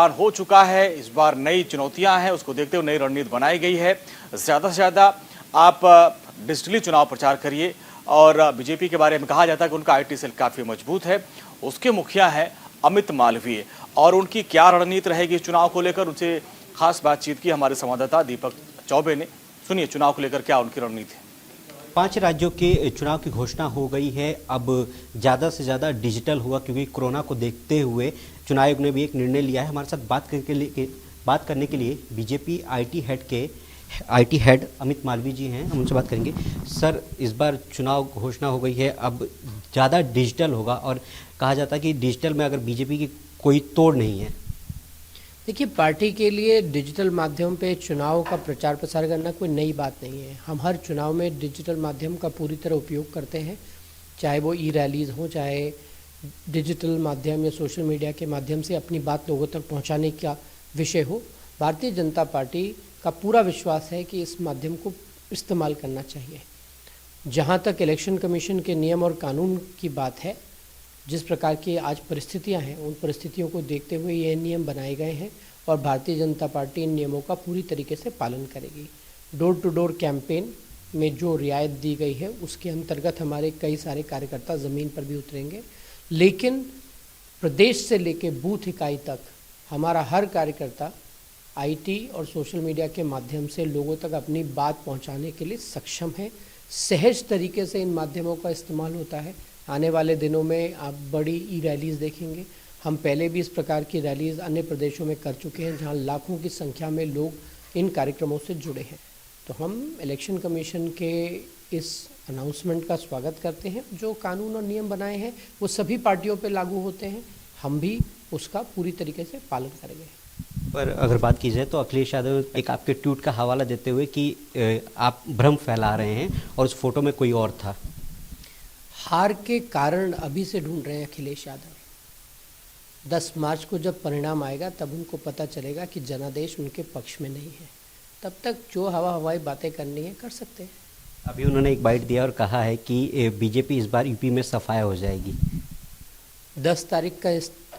ऐलान हो चुका है। इस बार नई चुनौतियां हैं, उसको देखते हुए नई रणनीति बनाई गई है। ज़्यादा से ज़्यादा आप डिजिटली चुनाव प्रचार करिए। और बीजेपी के बारे में कहा जाता है कि उनका आईटी सेल काफ़ी मजबूत है। उसके मुखिया हैं अमित मालवीय, और उनकी क्या रणनीति रहेगी चुनाव को लेकर, उनसे खास बातचीत की हमारे संवाददाता दीपक चौबे ने। सुनिए चुनाव को लेकर क्या उनकी रणनीति है। 5 राज्यों के चुनाव की घोषणा हो गई है। अब ज़्यादा से ज़्यादा डिजिटल हुआ, क्योंकि कोरोना को देखते हुए चुनाव आयोग ने भी एक निर्णय लिया है। हमारे साथ बात करने के लिए BJP IT head Amit Malviya ji हैं, हम उनसे बात करेंगे। सर, इस बार चुनाव घोषणा हो गई है, अब ज़्यादा डिजिटल होगा, और कहा जाता है कि डिजिटल में अगर बीजेपी की कोई तोड़ नहीं है। देखिए, पार्टी के लिए डिजिटल माध्यम पे चुनाव का प्रचार प्रसार करना कोई नई बात नहीं है। हम हर चुनाव में डिजिटल माध्यम का पूरी तरह उपयोग करते हैं, चाहे वो ई रैलीज हो, चाहे डिजिटल माध्यम या सोशल मीडिया के माध्यम से अपनी बात लोगों तक पहुंचाने का विषय हो। भारतीय जनता पार्टी का पूरा विश्वास है कि इस माध्यम को इस्तेमाल करना चाहिए। जहां तक इलेक्शन कमीशन के नियम और कानून की बात है, जिस प्रकार की आज परिस्थितियां हैं, उन परिस्थितियों को देखते हुए ये नियम बनाए गए हैं और भारतीय जनता पार्टी इन नियमों का पूरी तरीके से पालन करेगी। डोर टू डोर कैंपेन में जो रियायत दी गई है, उसके अंतर्गत हमारे कई सारे कार्यकर्ता ज़मीन पर भी उतरेंगे, लेकिन प्रदेश से लेकर बूथ इकाई तक हमारा हर कार्यकर्ता आईटी और सोशल मीडिया के माध्यम से लोगों तक अपनी बात पहुंचाने के लिए सक्षम है। सहज तरीके से इन माध्यमों का इस्तेमाल होता है। आने वाले दिनों में आप बड़ी ई रैलीज देखेंगे। हम पहले भी इस प्रकार की रैलीज अन्य प्रदेशों में कर चुके हैं, जहां लाखों की संख्या में लोग इन कार्यक्रमों से जुड़े हैं। तो हम इलेक्शन कमीशन के इस अनाउंसमेंट का स्वागत करते हैं। जो कानून और नियम बनाए हैं वो सभी पार्टियों पर लागू होते हैं, हम भी उसका पूरी तरीके से पालन करेंगे। पर अगर बात की जाए तो अखिलेश यादव एक आपके ट्वीट का हवाला देते हुए कि आप भ्रम फैला रहे हैं और उस फोटो में कोई और था। हार के कारण अभी से ढूंढ रहे हैं अखिलेश यादव। 10 मार्च को जब परिणाम आएगा तब उनको पता चलेगा कि जनादेश उनके पक्ष में नहीं है। तब तक जो हवाई बातें करनी है कर सकते हैं। अभी उन्होंने एक बाइट दिया और कहा है कि बीजेपी इस बार यूपी में सफाया हो जाएगी। 10 तारीख का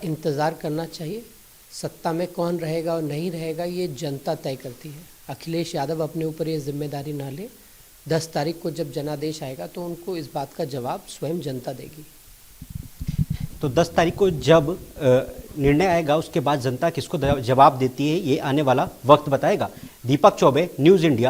इंतज़ार करना चाहिए। सत्ता में कौन रहेगा और नहीं रहेगा ये जनता तय करती है। अखिलेश यादव अपने ऊपर ये जिम्मेदारी ना ले। 10 तारीख को जब जनादेश आएगा तो उनको इस बात का जवाब स्वयं जनता देगी। तो 10 तारीख को जब निर्णय आएगा, उसके बाद जनता किसको जवाब देती है, ये आने वाला वक्त बताएगा। दीपक चौबे, न्यूज़ इंडिया,